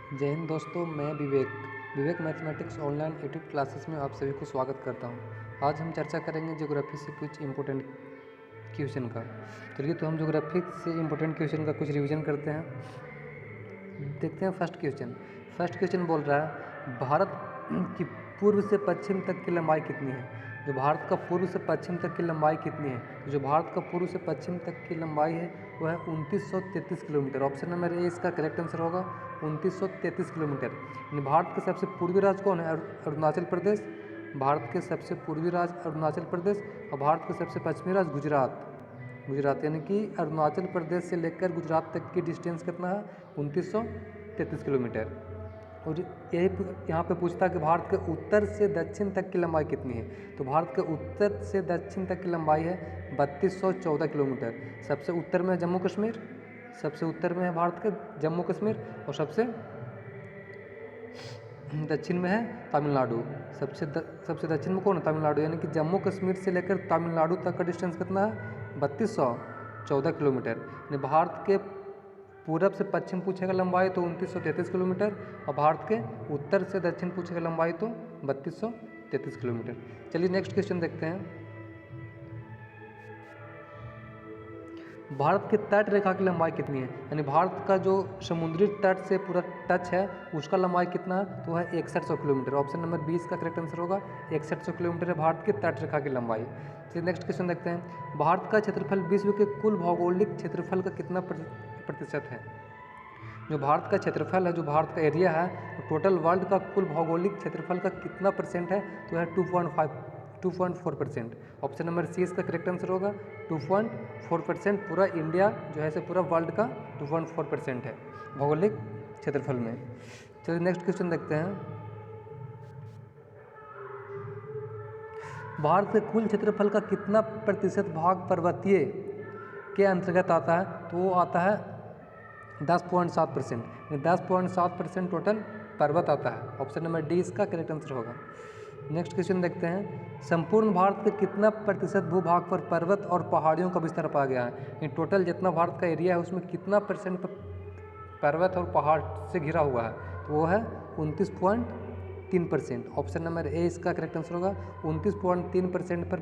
जय हिंद दोस्तों, मैं विवेक मैथमेटिक्स ऑनलाइन यूट्यूब क्लासेस में आप सभी को स्वागत करता हूं। आज हम चर्चा करेंगे ज्योग्राफी से कुछ इम्पोर्टेंट क्वेश्चन का। चलिए तो हम ज्योग्राफी से इम्पोर्टेंट क्वेश्चन का कुछ रिवीजन करते हैं। देखते हैं फर्स्ट क्वेश्चन बोल रहा है भारत की पूर्व से पश्चिम तक की लंबाई कितनी है। जो भारत का पूर्व से पश्चिम तक की लंबाई कितनी है, तो जो भारत का पूर्व से पश्चिम तक की लंबाई है वह है 2933 किलोमीटर। ऑप्शन नंबर ए इसका करेक्ट आंसर होगा 2933 किलोमीटर। यानी भारत के सबसे पूर्वी राज्य कौन है? अरुणाचल प्रदेश। भारत के सबसे पूर्वी राज्य अरुणाचल प्रदेश और भारत के सबसे पश्चिमी राज्य गुजरात। यानी कि अरुणाचल प्रदेश से लेकर गुजरात तक की डिस्टेंस कितना है? 2933 किलोमीटर। और यही यहाँ पे पूछता है कि भारत के उत्तर से दक्षिण तक की लंबाई कितनी है। तो भारत के उत्तर से दक्षिण तक की लंबाई है 3214 किलोमीटर। सबसे उत्तर में है जम्मू कश्मीर, सबसे उत्तर में है भारत के जम्मू कश्मीर और सबसे दक्षिण में है तमिलनाडु। सबसे दक्षिण में कौन है? तमिलनाडु। यानी कि जम्मू कश्मीर से लेकर तमिलनाडु तक का डिस्टेंस कितना है? 3214 किलोमीटर। यानी भारत के पूरब से पश्चिम पूछेगा लंबाई तो 2933 किलोमीटर और भारत के उत्तर से दक्षिण पूछेगा लंबाई तो 3233 किलोमीटर। चलिए नेक्स्ट क्वेश्चन देखते हैं। भारत के तट रेखा की लंबाई कितनी है? यानी भारत का जो समुद्री तट से पूरा टच है उसका लंबाई कितना है? तो है 6100 किलोमीटर। ऑप्शन नंबर 20 का करेक्ट आंसर होगा 6100 किलोमीटर है भारत की तट रेखा की लंबाई। चलिए नेक्स्ट क्वेश्चन देखते हैं। भारत का क्षेत्रफल विश्व के कुल भौगोलिक क्षेत्रफल का कितना प्रतिशत है? जो भारत का क्षेत्रफल है, जो भारत का एरिया है, टोटल वर्ल्ड का कुल भौगोलिक क्षेत्रफल का कितना परसेंट है? तो है 2.4%। ऑप्शन नंबर सी इसका करेक्ट आंसर होगा 2.4%। पूरा इंडिया जो है पूरा वर्ल्ड का 2.4% है भौगोलिक क्षेत्रफल में। चलिए नेक्स्ट क्वेश्चन देखते हैं। भारत के कुल क्षेत्रफल का कितना प्रतिशत भाग पर्वतीय के अंतर्गत आता है? तो वो आता है 10.7%। 10.7% टोटल पर्वत आता है। ऑप्शन नंबर डी इसका करेक्ट आंसर होगा। नेक्स्ट क्वेश्चन देखते हैं। संपूर्ण भारत के कितना प्रतिशत भूभाग पर पर्वत और पहाड़ियों का विस्तार पाया गया है? ये टोटल जितना भारत का एरिया है उसमें कितना परसेंट पर्वत और पहाड़ से घिरा हुआ है? तो वो है 29.3%। ऑप्शन नंबर ए इसका करेक्ट आंसर होगा 29.3% पर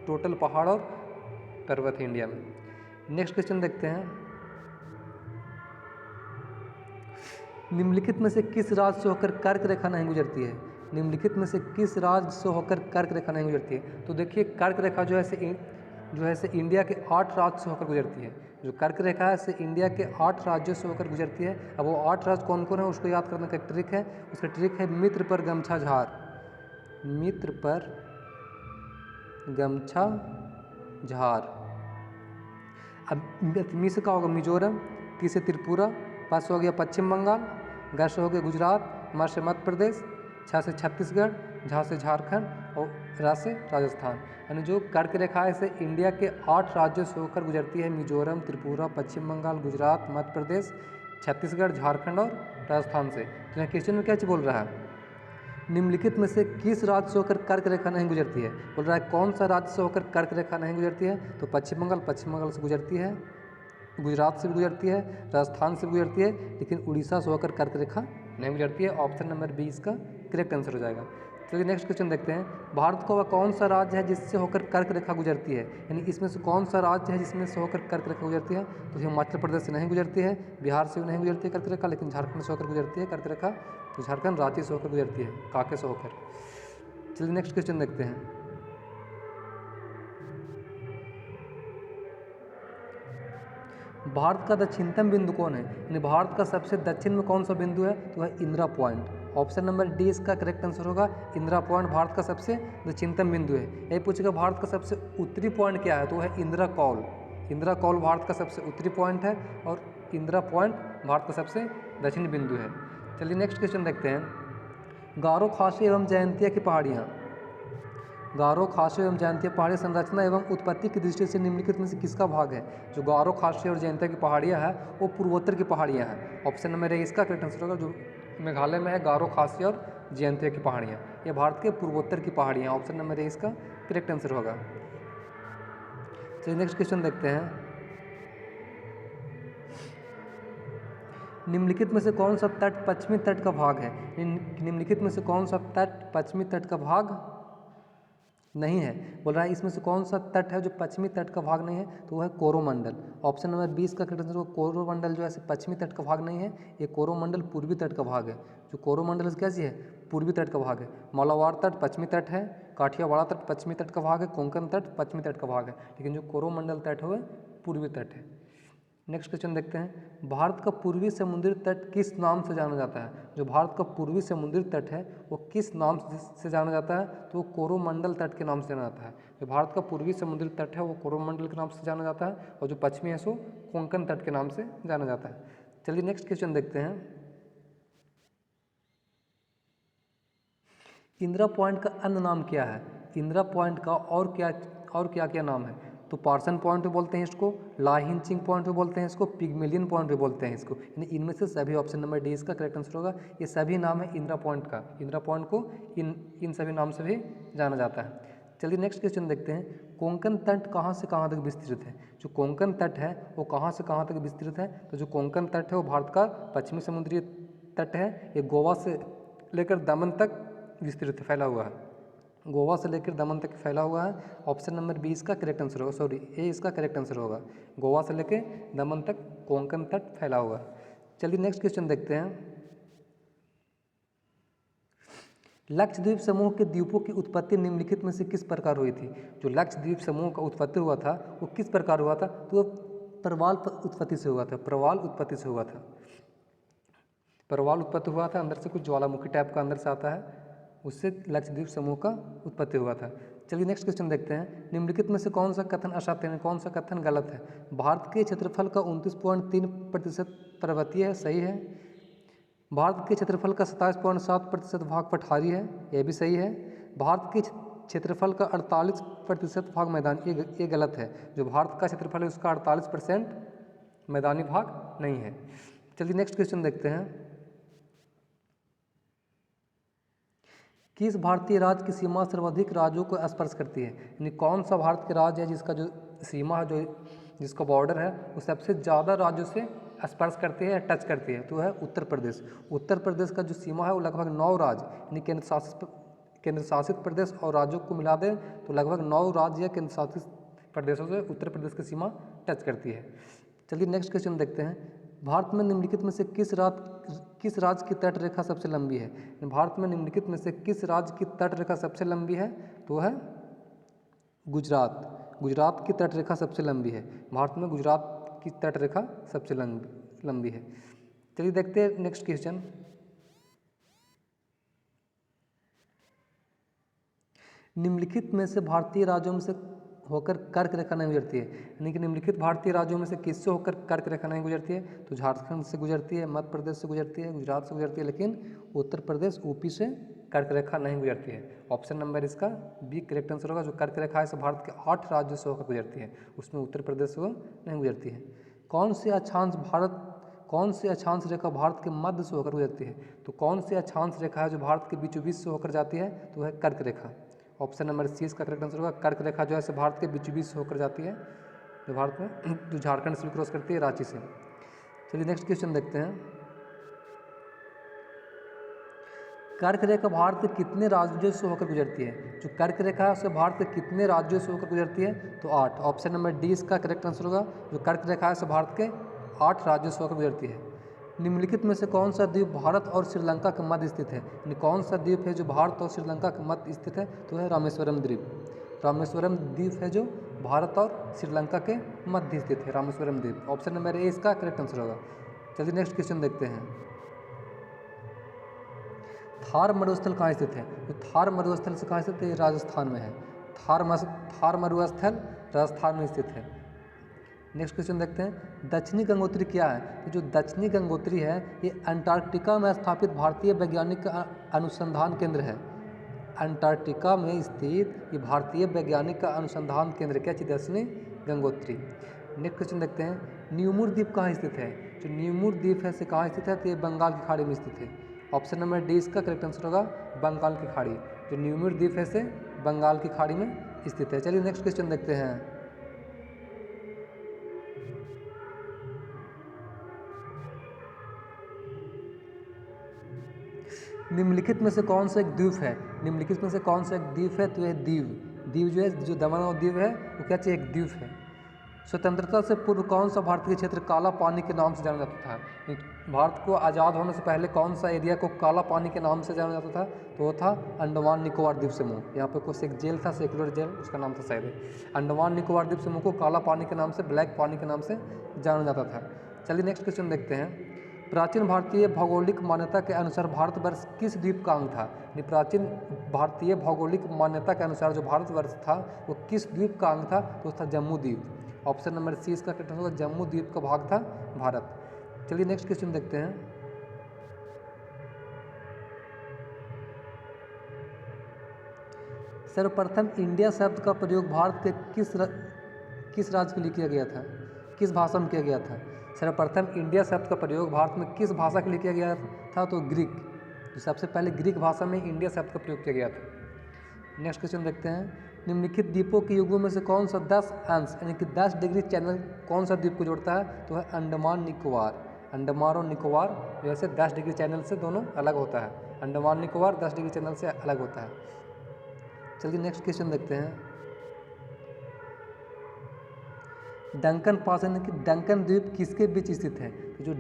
टोटल पहाड़ और पर्वत है इंडिया में। नेक्स्ट क्वेश्चन देखते हैं। निम्नलिखित में से किस राज्य से होकर कर्क रेखा नहीं गुजरती है? निम्नलिखित में से किस राज्य से होकर कर्क रेखा नहीं गुजरती है? तो देखिए कर्क रेखा जो है से इंडिया के 8 राज्य से होकर गुजरती है। जो कर्क रेखा है से इंडिया के 8 राज्यों से होकर गुजरती है। अब वो 8 राज्य कौन कौन है उसको याद करने का ट्रिक है। उसका ट्रिक है मित्र पर गमछा झार। मित्र पर गमछा झार। अब मी से क्या होगा? मिजोरम। टी से त्रिपुरा। पा से हो गया पश्चिम बंगाल। ग से हो गया गुजरात। म से मध्य प्रदेश। छ से छत्तीसगढ़। झ से झारखंड और रा से राजस्थान। यानी जो कर्क रेखा है इसे इंडिया के 8 राज्यों से होकर गुजरती है। मिजोरम, त्रिपुरा, पश्चिम बंगाल, गुजरात, मध्य प्रदेश, छत्तीसगढ़, झारखंड और राजस्थान से। तो यहाँ क्वेश्चन में क्या बोल रहा है? निम्नलिखित में से किस राज्य से होकर कर्क रेखा नहीं गुजरती है? बोल रहा है कौन सा राज्य से होकर कर्क रेखा नहीं गुजरती है? तो पश्चिम बंगाल से गुजरती है, गुजरात से भी गुजरती है, राजस्थान से भी गुजरती है, लेकिन उड़ीसा से होकर कर्क रेखा नहीं गुजरती है। ऑप्शन नंबर बी इसका करेक्ट आंसर हो जाएगा। चलिए नेक्स्ट क्वेश्चन देखते हैं। भारत का वह कौन सा राज्य है जिससे होकर कर्क रेखा गुजरती है? यानी इसमें से कौन सा राज्य है जिसमें से होकर कर्क रेखा गुजरती है? तो हिमाचल प्रदेश से नहीं गुजरती है, बिहार से भी नहीं गुजरती है कर्क रेखा, लेकिन झारखंड से होकर गुजरती है कर्क रेखा। तो झारखंड रांची से होकर गुजरती है, कांके से होकर। चलिए नेक्स्ट क्वेश्चन देखते हैं। भारत का दक्षिणतम बिंदु कौन है? यानी भारत का सबसे दक्षिण में कौन सा बिंदु है? तो है Indira point. Option number D इसका करेक्ट आंसर होगा इंदिरा पॉइंट भारत का सबसे दक्षिणतम बिंदु है। यही पूछेगा भारत का सबसे उत्तरी पॉइंट क्या है? तो है इंदिरा कौल। इंदिरा कौल भारत का सबसे उत्तरी पॉइंट है और इंदिरा पॉइंट भारत का सबसे दक्षिणी बिंदु है। चलिए नेक्स्ट क्वेश्चन देखते हैं। गारो, खासी एवं जयंतिया की पहाड़ियाँ। गारो, खासी एवं जयंतिया पहाड़ी संरचना एवं उत्पत्ति की दृष्टि से निम्नलिखित में से किसका भाग है? जो गारो, खासी और जयंतिया की पहाड़ियाँ हैं वो पूर्वोत्तर की पहाड़ियाँ हैं। ऑप्शन नंबर ए इसका करेक्ट आंसर होगा। जो मेघालय में है गारो, खासी और जयंतिया की पहाड़ियाँ, ये भारत के पूर्वोत्तर की पहाड़ियाँ। ऑप्शन नंबर ए इसका करेक्ट आंसर होगा। चलिए नेक्स्ट क्वेश्चन देखते हैं। निम्नलिखित में से कौन सा तट पश्चिमी तट का भाग है? निम्नलिखित में से कौन सा तट पश्चिमी तट का भाग नहीं है? बोल रहा है इसमें से कौन सा तट है जो पश्चिमी तट का भाग नहीं है? तो वो है कोरोमंडल। ऑप्शन नंबर 20 का करेक्ट आंसर होगा कोरोमंडल जो है पश्चिमी तट का भाग नहीं है, ये कोरोमंडल पूर्वी तट का भाग है। जो कोरोमंडल क्या चीज़ है? पूर्वी तट का भाग है। मालाबार तट पश्चिमी तट है, काठियावाड़ तट पश्चिमी तट का भाग है, कोंकण तट पश्चिमी तट का भाग है, लेकिन जो कोरोमंडल तट है वह पूर्वी तट है। नेक्स्ट क्वेश्चन देखते हैं, भारत का पूर्वी समुद्री तट किस नाम से जाना जाता है? जो भारत का पूर्वी समुद्री तट है वो किस नाम से जाना जाता है? तो वो कोरोमंडल तट के नाम से जाना जाता है। जो भारत का पूर्वी समुद्री तट है वो कोरोमंडल के नाम से जाना जाता है, और जो पश्चिमी है सो कोंकण तट के नाम से जाना जाता है। चलिए नेक्स्ट क्वेश्चन देखते हैं, इंदिरा पॉइंट का अन्य नाम क्या है? इंदिरा पॉइंट का और क्या क्या नाम है? तो पार्सन पॉइंट भी बोलते हैं इसको, लाहिंचिंग पॉइंट भी बोलते हैं इसको, पिग्मेलियन पॉइंट भी बोलते हैं इसको, यानी इनमें से सभी ऑप्शन नंबर डी इसका करेक्ट आंसर होगा। ये सभी नाम है इंदिरा पॉइंट का। इंदिरा पॉइंट को इन सभी नाम से भी जाना जाता है। चलिए नेक्स्ट क्वेश्चन देखते हैं, कोंकण तट कहाँ से कहाँ तक विस्तृत है? जो कोंकण तट है वो कहाँ से कहाँ तक विस्तृत है? तो जो कोंकण तट है वो भारत का पश्चिमी समुद्री तट है, ये गोवा से लेकर दमन तक विस्तृत फैला हुआ है। गोवा से लेकर दमन तक फैला हुआ है। ऑप्शन नंबर 20 का करेक्ट आंसर होगा, सॉरी ए इसका करेक्ट आंसर होगा। गोवा से लेकर दमन तक कोंकण तट फैला हुआ है। चलिए नेक्स्ट क्वेश्चन देखते हैं, लक्षद्वीप समूह के द्वीपों की उत्पत्ति निम्नलिखित में से किस प्रकार हुई थी? जो लक्षद्वीप समूह का उत्पत्ति हुआ था वो किस प्रकार हुआ था? तो वो प्रवाल उत्पत्ति से हुआ था। प्रवाल उत्पत्ति से हुआ था। प्रवाल उत्पत्ति हुआ था, अंदर से कुछ ज्वालामुखी टाइप का अंदर से आता है, उससे लक्षद्वीप समूह का उत्पत्ति हुआ था। चलिए नेक्स्ट क्वेश्चन देखते हैं, निम्नलिखित में से कौन सा कथन असत्य है, कौन सा कथन गलत है? भारत के क्षेत्रफल का 29.3% पर्वतीय है, सही है। भारत के क्षेत्रफल का 27.7% भाग पठारी है, यह भी सही है। भारत के क्षेत्रफल का 48% भाग मैदानी, ये गलत है। जो भारत का क्षेत्रफल है उसका 48% मैदानी भाग नहीं है। चलिए नेक्स्ट क्वेश्चन देखते हैं, किस भारतीय राज्य की सीमा सर्वाधिक राज्यों को स्पर्श करती है? यानी कौन सा भारत के राज्य है जिसका जो सीमा है, जो जिसका बॉर्डर है वो सबसे ज़्यादा राज्यों से स्पर्श करती है या टच करती है? तो है उत्तर प्रदेश। उत्तर प्रदेश का जो सीमा है वो लगभग 9 राज्य यानी केंद्र शासित प्रदेश और राज्यों को मिला दें तो लगभग 9 राज्य या केंद्र शासित प्रदेशों से उत्तर प्रदेश की सीमा टच करती है। चलिए नेक्स्ट क्वेश्चन देखते हैं, भारत में निम्नलिखित में से किस राज्य की तट रेखा सबसे लंबी है? भारत में निम्नलिखित में से किस राज्य की तट रेखा सबसे लंबी है? तो है गुजरात। गुजरात की तट रेखा सबसे लंबी है। भारत में गुजरात की तट रेखा सबसे लंबी है। चलिए देखते हैं नेक्स्ट क्वेश्चन, निम्नलिखित में से भारतीय राज्यों में से होकर कर्क रेखा नहीं गुजरती है? यानी कि निम्नलिखित भारतीय राज्यों में से किससे होकर कर्क रेखा नहीं गुजरती है? तो झारखंड से गुजरती है, मध्य प्रदेश से गुजरती है, गुजरात से गुजरती है, लेकिन उत्तर प्रदेश यूपी से कर्क रेखा नहीं गुजरती है। ऑप्शन नंबर इसका बी करेक्ट आंसर होगा। जो कर्क रेखा है भारत के 8 राज्यों से होकर गुजरती है, उसमें उत्तर प्रदेश से नहीं गुजरती है। कौन से अक्षांश रेखा भारत के मध्य से होकर गुजरती है? तो कौन सी अक्षांश रेखा है जो भारत के बीचों बीच से होकर जाती है? तो है कर्क रेखा। ऑप्शन नंबर सी इसका करेक्ट आंसर होगा। कर्क रेखा जो है भारत के बीचों बीच से होकर जाती है, जो भारत में जो झारखंड से भी क्रॉस करती है, रांची से। चलिए नेक्स्ट क्वेश्चन देखते हैं, कर्क रेखा भारत के कितने राज्यों से होकर गुजरती है? जो कर्क रेखा है उसे भारत के कितने राज्यों से होकर गुजरती है? तो 8। ऑप्शन नंबर डी इसका करेक्ट आंसर होगा। जो कर्क रेखा है भारत के 8 राज्यों से होकर गुजरती है। निम्नलिखित में से कौन सा द्वीप भारत और श्रीलंका के मध्य स्थित है? यानी कौन सा द्वीप है जो भारत और श्रीलंका के मध्य स्थित है? तो है रामेश्वरम द्वीप। रामेश्वरम द्वीप है जो भारत और श्रीलंका के मध्य स्थित है, रामेश्वरम द्वीप। ऑप्शन नंबर ए इसका करेक्ट आंसर होगा। चलिए नेक्स्ट क्वेश्चन देखते हैं, थार मरुस्थल कहाँ स्थित है? तो थार मरुस्थल से कहाँ स्थित है? राजस्थान में है। थार मरुस्थल राजस्थान में स्थित है। नेक्स्ट क्वेश्चन देखते हैं, दक्षिणी गंगोत्री क्या है? तो जो दक्षिणी गंगोत्री है ये अंटार्कटिका में स्थापित भारतीय वैज्ञानिक अनुसंधान केंद्र है। अंटार्कटिका में स्थित ये भारतीय वैज्ञानिक का अनुसंधान केंद्र क्या चीज़? दक्षिणी गंगोत्री। नेक्स्ट क्वेश्चन देखते हैं, न्यूमुर द्वीप कहाँ स्थित है? जो न्यूमुर द्वीप है कहाँ स्थित है? तो ये बंगाल की खाड़ी में स्थित है। ऑप्शन नंबर डी इसका करेक्ट आंसर होगा, बंगाल की खाड़ी। जो न्यूमुर द्वीप है बंगाल की खाड़ी में स्थित है। चलिए नेक्स्ट क्वेश्चन देखते हैं, निम्नलिखित में से कौन सा एक द्वीप है? निम्नलिखित में से कौन सा एक द्वीप है? तो यह दीव जो है, जो दमन और दीव है वो क्या चाहिए? एक द्वीप है। स्वतंत्रता से पूर्व कौन सा भारतीय क्षेत्र काला पानी के नाम से जाना जाता था? भारत को आज़ाद होने से पहले कौन सा एरिया को काला पानी के नाम से जाना जाता था? तो वो था अंडमान निकोबार द्वीप समूह। यहाँ पे कुछ एक जेल था, सेक्युलर जेल, उसका नाम था शायद अंडमान निकोबार द्वीप समूह को काला पानी के नाम से, ब्लैक पानी के नाम से जाना जाता था। चलिए नेक्स्ट क्वेश्चन देखते हैं। प्राचीन भारतीय भौगोलिक मान्यता के अनुसार भारतवर्ष किस द्वीप का अंग था? प्राचीन भारतीय भौगोलिक मान्यता के अनुसार जो भारतवर्ष था वो किस द्वीप का अंग था? तो था जम्मू द्वीप। ऑप्शन नंबर सी इसका करेक्ट होगा, जम्मू द्वीप का भाग था भारत। चलिए नेक्स्ट क्वेश्चन देखते हैं। सर्वप्रथम इंडिया शब्द का प्रयोग भारत के किस राज्य के लिए किया गया था? किस भाषा में किया गया था? सर्वप्रथम इंडिया शब्द का प्रयोग भारत में किस भाषा के लिए किया गया था? तो ग्रीक। तो सबसे पहले ग्रीक भाषा में इंडिया शब्द का प्रयोग किया गया था। नेक्स्ट क्वेश्चन देखते हैं। निम्नलिखित द्वीपों के युगों में से कौन सा 10 अंश यानी कि 10 डिग्री चैनल कौन सा द्वीप को जोड़ता है? तो है अंडमान निकोबार। अंडमान और निकोबार जैसे 10 डिग्री चैनल से दोनों अलग होता है। अंडमान निकोबार 10 डिग्री चैनल से अलग होता है। चलिए नेक्स्ट क्वेश्चन देखते हैं। डंकन पास यानी कि डंकन द्वीप किसके बीच स्थित है? तो जो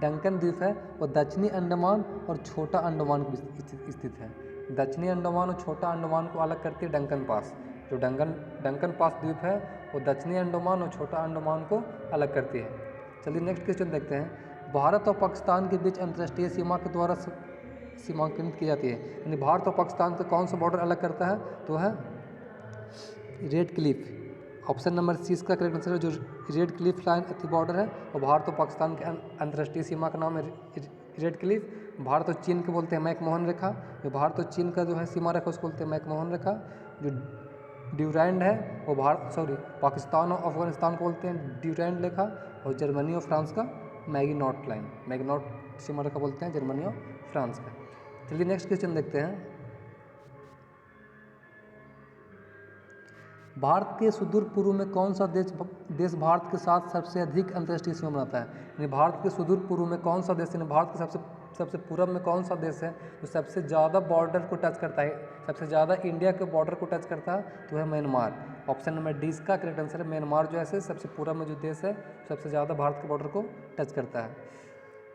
डंकन द्वीप है वो दक्षिणी अंडमान और छोटा अंडमान के बीच स्थित है। दक्षिणी अंडमान और छोटा अंडमान को अलग करती है डंकन पास। जो डंकन पास द्वीप है वो दक्षिणी अंडमान और छोटा अंडमान को अलग करती है। चलिए नेक्स्ट क्वेश्चन देखते हैं। भारत और पाकिस्तान के बीच अंतर्राष्ट्रीय सीमा के द्वारा सीमांकनित की जाती है, यानी भारत और पाकिस्तान का कौन सा बॉर्डर अलग करता है? तो है Radcliffe. Option number C इसका करेक्ट आंसर है। जो रेड क्लिफ लाइन अति बॉर्डर है और भारत और पाकिस्तान के अंतर्राष्ट्रीय सीमा का नाम है रेड क्लिफ। भारत और चीन के बोलते हैं मैकमोहन रेखा। जो भारत और चीन का जो है सीमा रेखा उसको बोलते हैं मैकमोहन रेखा। जो ड्यूरैंड है वो पाकिस्तान और अफगानिस्तान को बोलते हैं ड्यूरैंड रेखा। और जर्मनी और फ्रांस का मैगिनॉट लाइन, मैगिनॉट सीमा रेखा बोलते हैं जर्मनी और फ्रांस का। चलिए नेक्स्ट क्वेश्चन देखते हैं। भारत के सुदूर पूर्व में कौन सा देश भारत के साथ सबसे अधिक अंतर्राष्ट्रीय सीमा बनाता है? यानी भारत के सुदूर पूर्व में कौन सा देश, यानी भारत के सबसे पूर्व में कौन सा देश है जो सबसे ज़्यादा बॉर्डर को टच करता है, सबसे ज़्यादा इंडिया के बॉर्डर को टच करता है? तो है म्यांमार। ऑप्शन नंबर डी इसका करेक्ट आंसर है। म्यांमार जो है सबसे पूर्व में जो देश है सबसे ज़्यादा भारत के बॉर्डर को टच करता है।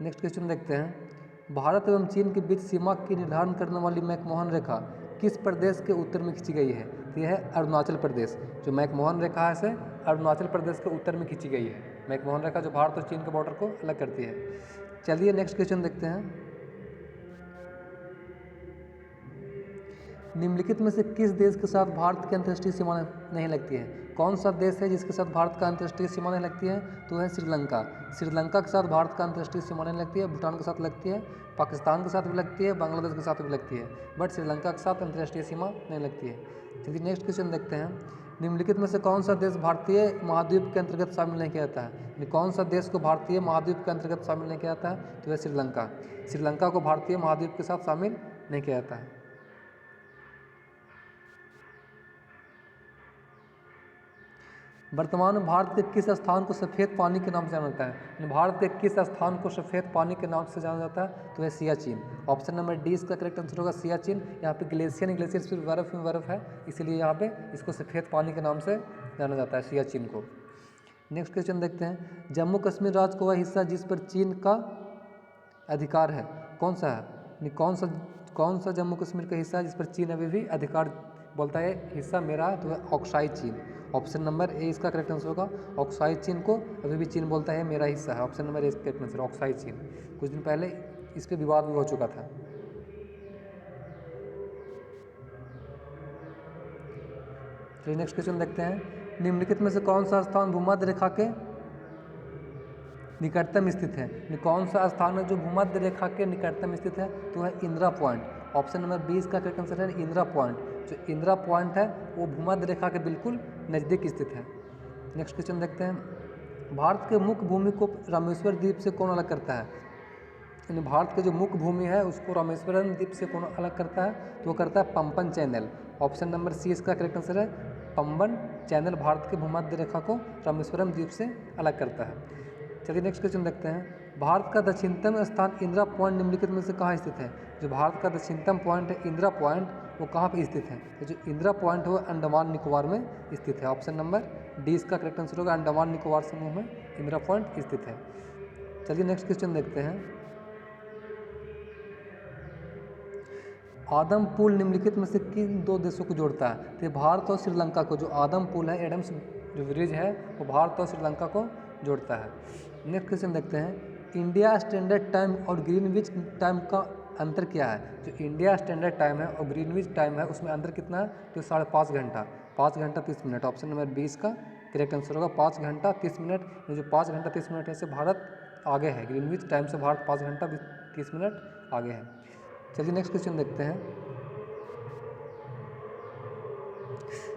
नेक्स्ट क्वेश्चन देखते हैं। भारत एवं चीन के बीच सीमा की निर्धारण करने वाली मैकमोहन रेखा किस प्रदेश के उत्तर में खींची गई है? तो यह है अरुणाचल प्रदेश। जो मैकमोहन रेखा है इसे अरुणाचल प्रदेश के उत्तर में खींची गई है। मैकमोहन रेखा जो भारत और चीन के बॉर्डर को अलग करती है। चलिए नेक्स्ट क्वेश्चन देखते हैं। निम्नलिखित में से किस देश के साथ भारत की अंतर्राष्ट्रीय सीमा नहीं लगती है? कौन सा देश है जिसके साथ भारत का अंतर्राष्ट्रीय सीमा नहीं लगती है? तो है श्रीलंका। श्रीलंका के साथ भारत का अंतर्राष्ट्रीय सीमा नहीं लगती है। भूटान के साथ लगती है, पाकिस्तान के साथ भी लगती है, बांग्लादेश के साथ भी लगती है, बट श्रीलंका के साथ अंतर्राष्ट्रीय सीमा नहीं लगती है। चलिए नेक्स्ट क्वेश्चन देखते हैं। निम्नलिखित में से कौन सा देश भारतीय महाद्वीप के अंतर्गत शामिल नहीं किया जाता है? कौन सा देश को भारतीय महाद्वीप के अंतर्गत शामिल नहीं किया जाता है? तो है श्रीलंका। श्रीलंका को भारतीय महाद्वीप के साथ शामिल नहीं किया जाता है। वर्तमान में भारत के किस स्थान को सफ़ेद पानी के नाम से जाना जाता है? भारत के किस स्थान को सफ़ेद पानी के नाम से जाना जाता है? तो है सियाचिन। ऑप्शन नंबर डी इसका करेक्ट आंसर होगा सियाचिन। यहाँ पे ग्लेशियर सिर्फ बर्फ़ में बर्फ़ है, इसीलिए यहाँ पे इसको सफ़ेद पानी के नाम से जाना जाता है सियाचिन को। नेक्स्ट क्वेश्चन देखते हैं। जम्मू कश्मीर राज्य का वह हिस्सा जिस पर चीन का अधिकार है कौन सा है? कौन सा जम्मू कश्मीर का हिस्सा है जिस पर चीन अभी भी अधिकार बोलता है हिस्सा मेरा है? तो है ऑक्साई चीन। ऑप्शन नंबर ए इसका करेक्ट आंसर होगा। ऑक्साई चीन को अभी भी चीन बोलता है मेरा हिस्सा है। ऑप्शन नंबर ए इसका करेक्ट आंसर ऑक्साई चीन। कुछ दिन पहले इस पर विवाद भी हो चुका था। चलिए नेक्स्ट क्वेश्चन देखते हैं। निम्नलिखित में से कौन सा स्थान भूमध्य रेखा के निकटतम स्थित है? कौन सा स्थान है जो भूमध्य रेखा के निकटतम स्थित है? तो है Indira point. Option number B इसका करेक्ट आंसर है इंदिरा पॉइंट। जो इंदिरा पॉइंट है वो भूमध्य रेखा के बिल्कुल नज़दीक स्थित है। नेक्स्ट क्वेश्चन देखते हैं। भारत के मुख्य भूमि को रामेश्वर द्वीप से कौन अलग करता है? यानी भारत के जो मुख्य भूमि है उसको रामेश्वरम द्वीप से कौन अलग करता है? तो वो करता है Pamban channel. Option number C इसका करेक्ट आंसर है पंपन चैनल भारत के भूमध्य रेखा को रामेश्वरम द्वीप से अलग करता है। चलिए नेक्स्ट क्वेश्चन देखते हैं। भारत का दक्षिणतम स्थान इंदिरा पॉइंट निम्नलिखित में से कहाँ स्थित है? जो भारत का दक्षिणतम पॉइंट है इंदिरा पॉइंट, वो कहाँ पे स्थित है? तो जो इंदिरा पॉइंट है वो अंडमान निकोबार में स्थित है। ऑप्शन नंबर डी इसका करेक्ट आंसर होगा। अंडमान निकोबार समूह में इंदिरा पॉइंट स्थित है। चलिए नेक्स्ट क्वेश्चन देखते हैं। आदम पुल निम्नलिखित में से किन दो देशों को जोड़ता है? तो भारत और श्रीलंका को, जो आदम पुल है, एडम्स जो ब्रिज है, वो भारत और श्रीलंका को जोड़ता है। नेक्स्ट क्वेश्चन देखते हैं। इंडिया स्टैंडर्ड टाइम और ग्रीनविच टाइम का अंतर क्या है? जो इंडिया स्टैंडर्ड टाइम है और ग्रीनविच टाइम है, उसमें अंतर कितना है? तो 5.5 घंटा, 5 घंटा 30 मिनट। ऑप्शन नंबर 20 का करेक्ट आंसर होगा। 5 घंटा 30 मिनट। जो 5 घंटा 30 मिनट है से भारत आगे है, ग्रीनविच टाइम से भारत 5 घंटा 30 मिनट आगे है। चलिए नेक्स्ट क्वेश्चन देखते हैं।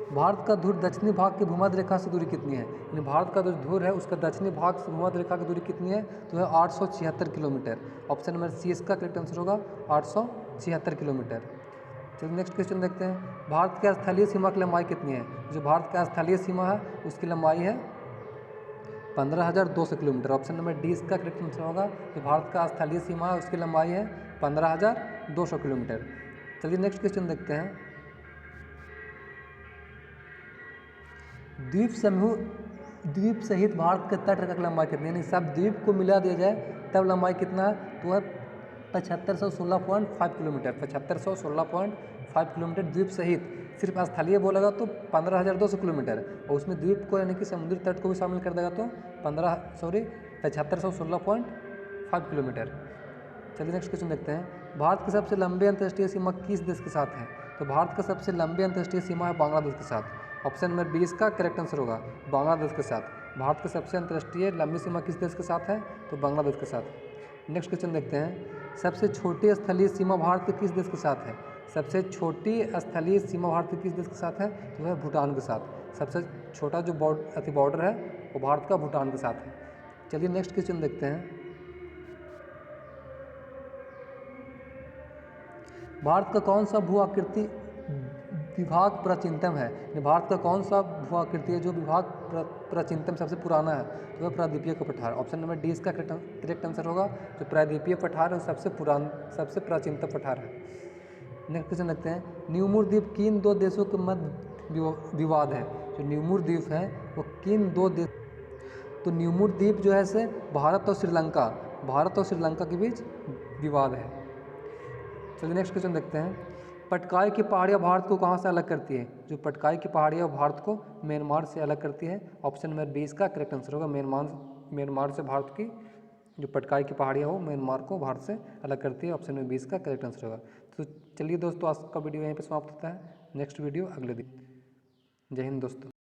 भारत का ध्रुव दक्षिणी भाग की भूमध्य रेखा से दूरी कितनी है? यानी भारत का जो ध्रुव है उसका दक्षिणी भाग से भूमध्य रेखा की दूरी कितनी है? तो है 876 किलोमीटर। ऑप्शन नंबर सी इसका करेक्ट आंसर होगा, 876 किलोमीटर। चलिए नेक्स्ट क्वेश्चन देखते हैं। भारत की स्थलीय सीमा की लंबाई कितनी है? जो भारत का स्थलीय सीमा है उसकी लंबाई है 15,200 किलोमीटर। ऑप्शन नंबर डी इसका करेक्ट आंसर होगा। जो भारत का स्थलीय सीमा है उसकी लंबाई है 15,200 किलोमीटर। चलिए नेक्स्ट क्वेश्चन देखते हैं। द्वीप सहित भारत के तट रेखा की लंबाई कितनी है? यानी सब द्वीप को मिला दिया जाए तब लंबाई कितना है? तो है 7516.5 किलोमीटर। 7516.5 किलोमीटर द्वीप सहित। सिर्फ स्थलीय बोलेगा तो 15,200 किलोमीटर, और उसमें द्वीप को यानी कि समुद्री तट को भी शामिल कर देगा तो 7516.5 किलोमीटर। चलिए नेक्स्ट क्वेश्चन देखते हैं। भारत की सबसे लंबी अंतर्राष्ट्रीय सीमा किस देश के साथ है? तो भारत का सबसे लंबी अंतर्राष्ट्रीय सीमा है बांग्लादेश के साथ। ऑप्शन नंबर 20 का करेक्ट आंसर होगा, बांग्लादेश के साथ। भारत की सबसे अंतर्राष्ट्रीय लंबी सीमा किस देश के साथ है? तो बांग्लादेश के साथ। नेक्स्ट क्वेश्चन देखते हैं। सबसे छोटी स्थलीय सीमा भारत के किस देश के साथ है? सबसे छोटी स्थलीय सीमा भारत के किस देश के साथ है? तो है भूटान के साथ। सबसे छोटा जो बॉर्डर है वो भारत का भूटान के साथ है। चलिए नेक्स्ट क्वेश्चन देखते हैं। भारत का कौन सा भू आकृति विभाग प्राचीनतम है? भारत का कौन सा भू आकृति है जो विभाग प्राचीनतम सबसे पुराना है? तो वह प्रायद्वीपीय पठार। ऑप्शन नंबर डी इसका करेक्ट आंसर होगा। जो प्रायद्वीपीय पठार है सबसे प्राचीनतम पठार है। नेक्स्ट क्वेश्चन देखते हैं। न्यूमुर द्वीप किन दो देशों के मध्य विवाद है? जो न्यूमुर द्वीप है वो किन दो देश, तो न्यूमुर द्वीप जो है से भारत और श्रीलंका के बीच विवाद है। चलिए नेक्स्ट क्वेश्चन देखते हैं। पटकाई की पहाड़ियाँ भारत को कहाँ से अलग करती है? जो पटकाई की पहाड़ियाँ भारत को म्यांमार से अलग करती है। ऑप्शन नंबर 20 का करेक्ट आंसर होगा। म्यांमार से भारत की जो पटकाई की पहाड़ियाँ हो म्यांमार को भारत से अलग करती है। ऑप्शन नंबर 20 का करेक्ट आंसर होगा। तो चलिए दोस्तों, आज का वीडियो यहीं पर समाप्त होता है। नेक्स्ट वीडियो अगले दिन। जय हिंद दोस्तों।